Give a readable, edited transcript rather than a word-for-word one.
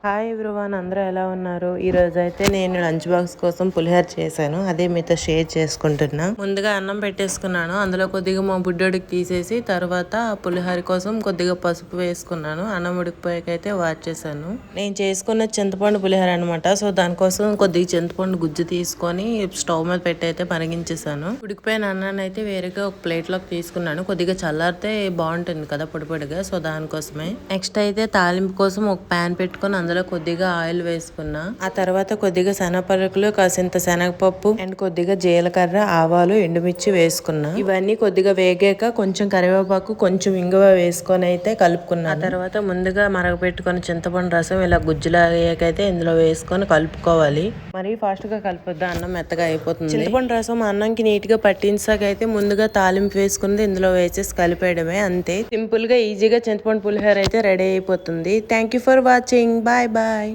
Hi everyone, అందరూ ఎలా ఉన్నారు? ఈ రోజు అయితే నేను లంచ్ బాక్స్ కోసం పులిహోర చేశాను. అదే మీతో షేర్ చేసుకుంటున్నా. ముందుగా అన్నం పెట్టేసుకున్నాను. అందులో కొద్దిగా మా బుడ్డోడికి తీసేసి తర్వాత పులిహోర కోసం కొద్దిగా పసుపు వేసుకున్నాను. అన్నం ఉడికిపోయాకైతే వార్చేసాను. నేను చేసుకున్న చింతపండు పులిహోర అనమాట. సో దానికోసం కొద్దిగా చింతపండు గుజ్జు తీసుకొని స్టవ్ మీద పెట్టి అయితే మరిగించేసాను. ఉడికిపోయిన అన్నాన్ని అయితే వేరేగా ఒక ప్లేట్ లోకి తీసుకున్నాను. కొద్దిగా చల్లారితే బాగుంటుంది కదా పొడి పొడిగా. సో దానికోసమే నెక్స్ట్ అయితే తాలింపు కోసం ఒక ప్యాన్ పెట్టుకొని అందులో కొద్దిగా ఆయిల్ వేసుకున్నా. ఆ తర్వాత కొద్దిగా శనగపలుకులు, కాసింత శనగపప్పు అండ్ కొద్దిగా జీలకర్ర, ఆవాలు, ఎండుమిర్చి వేసుకున్నా. ఇవన్నీ కొద్దిగా వేగాక కొంచెం కరివేపాకు, కొంచెం ఇంగువ వేసుకొని అయితే కలుపుకున్నా. ఆ తర్వాత ముందుగా మరగపెట్టుకుని చింతపండు రసం ఇలా గుజ్జులాగైతే ఇందులో వేసుకొని కలుపుకోవాలి. మరీ ఫాస్ట్ గా కలిపొద్దు, అన్నం మెత్తగా అయిపోతుంది. చింతపండు రసం అన్నంకి నీట్ గా పట్టించాకైతే ముందుగా తాలింపు వేసుకుంది ఇందులో వేసేసి కలిపేయడమే. అంతే సింపుల్ గా ఈజీగా చింతపండు పులిహోర అయితే రెడీ అయిపోతుంది. Thank you for watching. Bye bye.